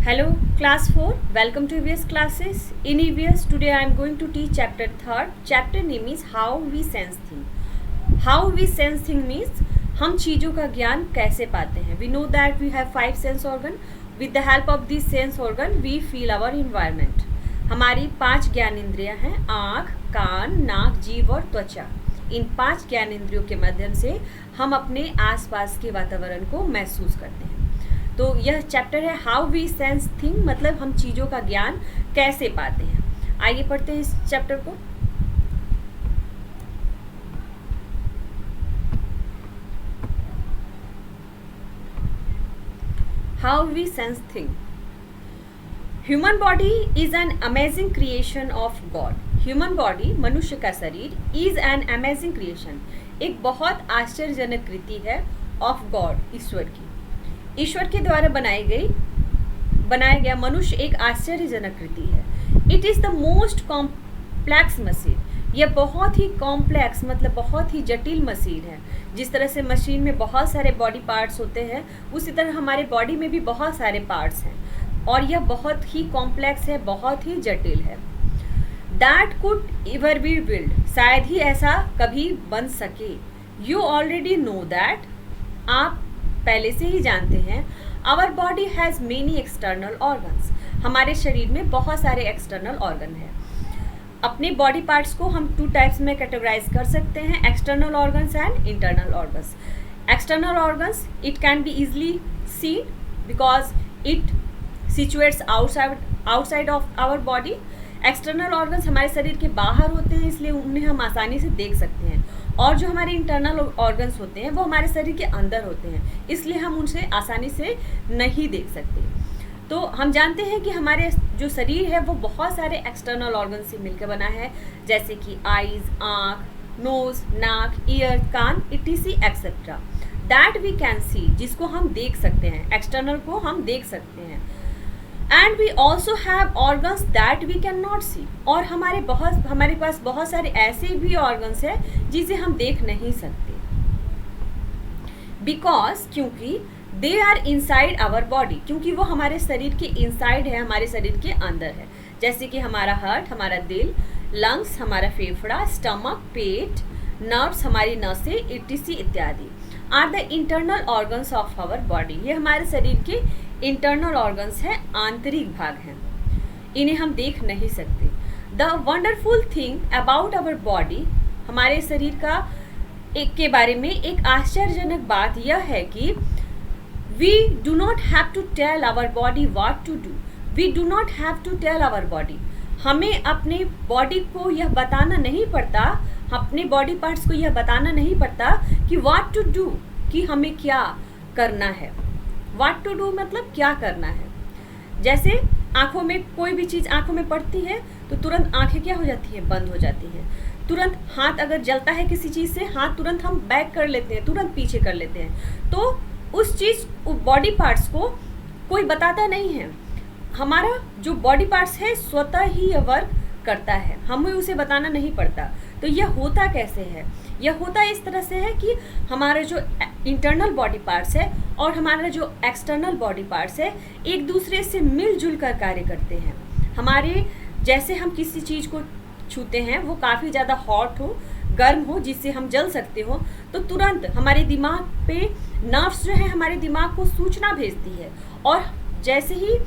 Hello, class 4. Welcome to EVS classes. In EVS, today I am going to teach chapter 3rd. Chapter name is How We Sense Thing. How we sense thing means हम चीज़ों का ज्ञान कैसे पाते हैं. We know that we have 5 sense organ. With the help of these sense organ, we feel our environment. हमारी 5 ज्ञान इंद्रियां हैं, आँख, कान, नाक, जीभ और त्वचा. इन 5 ज्ञान इंद्रियों के माध्यम से हम अपने आसपास के वातावरण को महसूस करते हैं. तो यह चैप्टर है हाउ वी सेंस थिंग, मतलब हम चीज़ों का ज्ञान कैसे पाते हैं. आइए पढ़ते हैं इस चैप्टर को. How we sense thing. Human body is an amazing creation of God. Human body, मनुष्य का शरीर, इज एन अमेजिंग क्रिएशन, एक बहुत आश्चर्यजनक कृति है ऑफ गॉड, ईश्वर की. ईश्वर के द्वारा बनाया गया मनुष्य एक आश्चर्यजनक कृति है. It is the most complex machine. यह बहुत ही कॉम्प्लेक्स मतलब बहुत ही जटिल मशीन है. जिस तरह से मशीन में बहुत सारे बॉडी पार्ट्स होते हैं, उसी तरह हमारे बॉडी में भी बहुत सारे पार्ट्स हैं और यह बहुत ही कॉम्प्लेक्स है, बहुत ही जटिल है. That could ever be build, शायद ही ऐसा कभी बन सके. यू ऑलरेडी नो दैट, आप पहले से ही जानते हैं. Our body has many external organs, हमारे शरीर में बहुत सारे एक्सटर्नल ऑर्गन हैं. अपने बॉडी पार्ट्स को हम 2 टाइप्स में कैटेगराइज कर सकते हैं, external organs and internal organs. External organs it can be easily seen because it situates outside of our body. External organs हमारे शरीर के बाहर होते हैं, इसलिए उन्हें हम आसानी से देख सकते हैं. और जो हमारे इंटरनल ऑर्गन्स होते हैं वो हमारे शरीर के अंदर होते हैं, इसलिए हम उनसे आसानी से नहीं देख सकते. तो हम जानते हैं कि हमारे जो शरीर है वो बहुत सारे एक्सटर्नल ऑर्गन से मिलकर बना है, जैसे कि आईज, आँख, नोज, नाक, ईयर, कान, etc etcetera. That we can see, जिसको हम देख सकते हैं, एक्सटर्नल को हम देख सकते हैं. And we also have organs that we can not see, और हमारे पास बहुत सारे ऐसे भी ऑर्गन्स हैं जिसे हम देख नहीं सकते. बिकॉज, क्योंकि they are inside our body, क्योंकि वो हमारे शरीर के इनसाइड है, हमारे शरीर के अंदर है. जैसे कि हमारा हार्ट, हमारा दिल, लंग्स, हमारा फेफड़ा, स्टमक, पेट, नर्व्स, हमारी नसें, इटीसी इत्यादि are the internal organs of our body. ये हमारे शरीर के इंटरनल ऑर्गन्स हैं, आंतरिक भाग हैं, इन्हें हम देख नहीं सकते. The wonderful thing about our body, हमारे शरीर का के बारे में एक आश्चर्यजनक बात यह है कि we do not have to tell our body what to do. We do not have to tell our body, हमें अपने बॉडी को यह बताना नहीं पड़ता, अपने बॉडी पार्ट्स को यह बताना नहीं पड़ता कि व्हाट टू डू, कि हमें क्या करना है. व्हाट टू डू मतलब क्या करना है. जैसे आँखों में कोई भी चीज़ आँखों में पड़ती है तो तुरंत आँखें क्या हो जाती हैं, बंद हो जाती हैं. तुरंत हाथ अगर जलता है किसी चीज़ से, हाथ तुरंत हम बैक कर लेते हैं, तुरंत पीछे कर लेते हैं. तो उस चीज़ बॉडी पार्ट्स को कोई बताता नहीं है. हमारा जो बॉडी पार्ट्स है स्वतः ही यह वर्क करता है, हमें उसे बताना नहीं पड़ता. तो यह होता कैसे है? यह होता इस तरह से है कि हमारे जो इंटरनल बॉडी पार्ट्स है और हमारा जो एक्सटर्नल बॉडी पार्ट्स है एक दूसरे से मिलजुल कर कार्य करते हैं. हमारे जैसे हम किसी चीज़ को छूते हैं वो काफ़ी ज़्यादा हॉट हो, गर्म हो, जिससे हम जल सकते हो, तो तुरंत हमारे दिमाग पे नर्व्स जो है हमारे दिमाग को सूचना भेजती है, और जैसे ही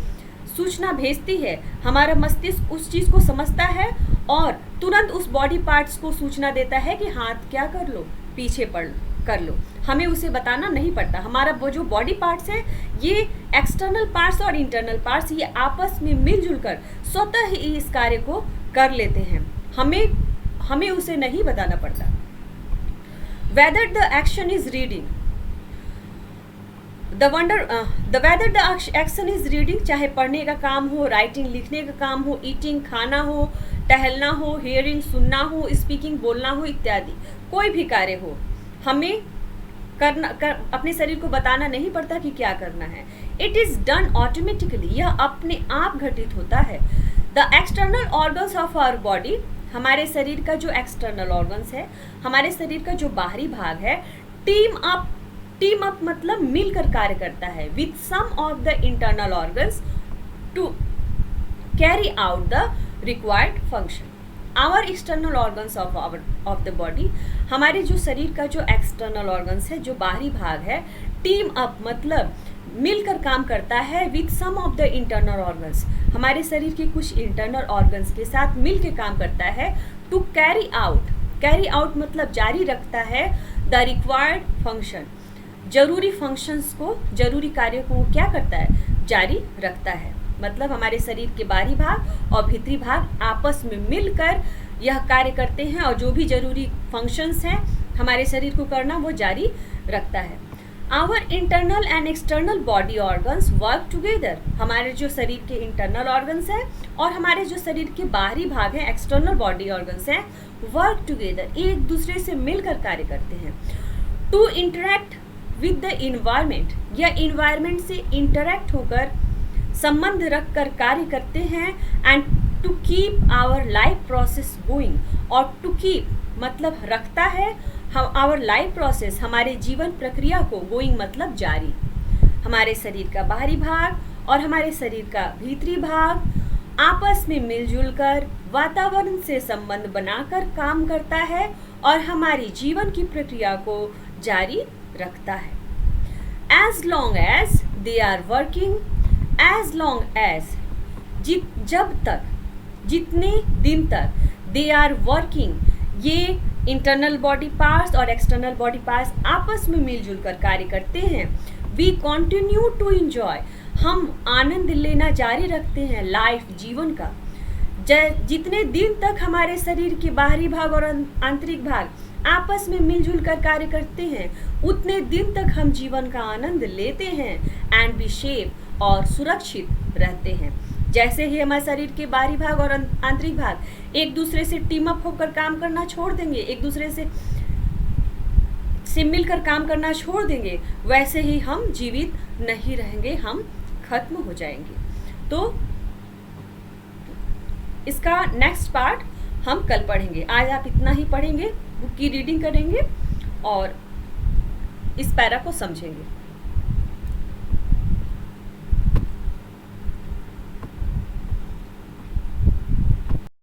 सूचना भेजती है हमारा मस्तिष्क उस चीज़ को समझता है और तुरंत उस बॉडी पार्ट्स को सूचना देता है कि हाथ क्या कर लो, पीछे कर लो. हमें उसे बताना नहीं पड़ता. हमारा वो जो बॉडी पार्ट्स है ये एक्सटर्नल पार्ट्स और इंटरनल पार्ट्स ये आपस में मिलजुल कर स्वतः ही इस कार्य को कर लेते हैं, हमें उसे नहीं बताना पड़ता. Whether the action is reading, whether the action is reading, चाहे पढ़ने का काम हो, राइटिंग लिखने का काम हो, ईटिंग खाना हो, टहलना हो, हियरिंग सुनना हो, स्पीकिंग बोलना हो इत्यादि, कोई भी कार्य हो, हमें अपने शरीर को बताना नहीं पड़ता कि क्या करना है. इट इज़ डन ऑटोमेटिकली, यह अपने आप घटित होता है. The external organs of our body, हमारे शरीर का जो एक्सटर्नल ऑर्गन्स है, हमारे शरीर का जो बाहरी भाग है, टीम अप मतलब मिलकर कार्य करता है with some of the internal organs to carry out the required function. Our external organs of the body, हमारे जो शरीर का जो एक्सटर्नल ऑर्गन्स है, जो बाहरी भाग है, टीम अप मतलब मिलकर काम करता है with some of the internal organs, हमारे शरीर के कुछ इंटरनल ऑर्गन्स के साथ मिलकर काम करता है टू कैरी आउट मतलब जारी रखता है द रिक्वायर्ड फंक्शन, जरूरी फंक्शंस को, जरूरी कार्यों को क्या करता है, जारी रखता है। मतलब हमारे शरीर के बाहरी भाग और भीतरी भाग आपस में मिलकर यह कार्य करते हैं और जो भी जरूरी फंक्शंस हैं हमारे शरीर को करना वो जारी रखता है। Our internal and external body organs work together, हमारे जो शरीर के इंटरनल ऑर्गन्स हैं और हमारे जो शरीर के बाहरी भाग हैं एक्सटर्नल बॉडी ऑर्गन्स हैं, वर्क टुगेदर, एक दूसरे से मिलकर कार्य करते हैं। To interact with the environment, या इन्वायरमेंट से इंटरेक्ट होकर संबंध रखकर कार्य करते हैं। And to keep our life process going, और टू कीप मतलब रखता है हम आवर लाइफ प्रोसेस, हमारे जीवन प्रक्रिया को, गोइंग मतलब जारी। हमारे शरीर का बाहरी भाग और हमारे शरीर का भीतरी भाग आपस में मिलजुल कर वातावरण से संबंध बनाकर काम करता है और हमारी जीवन की प्रक्रिया को जारी रखता है। As long as they are working, as long as जब तक, जितने दिन तक, दे आर वर्किंग, ये इंटरनल बॉडी पार्ट्स और एक्सटर्नल बॉडी पार्ट्स आपस में मिलजुल कर कार्य करते हैं। वी कॉन्टिन्यू टू इंजॉय, हम आनंद लेना जारी रखते हैं लाइफ, जीवन का। जितने दिन तक हमारे शरीर के बाहरी भाग और आंतरिक भाग आपस में मिलजुल कर कार्य करते हैं उतने दिन तक हम जीवन का आनंद लेते हैं एंड बी सेफ और सुरक्षित रहते हैं। जैसे ही हमारे शरीर के बाहरी भाग और आंतरिक भाग एक दूसरे से टीम अप होकर काम करना छोड़ देंगे, एक दूसरे से मिलकर काम करना छोड़ देंगे, वैसे ही हम जीवित नहीं रहेंगे, हम खत्म हो जाएंगे। तो इसका नेक्स्ट पार्ट हम कल पढ़ेंगे। आज आप इतना ही पढ़ेंगे, बुक की रीडिंग करेंगे और इस पैरा को समझेंगे।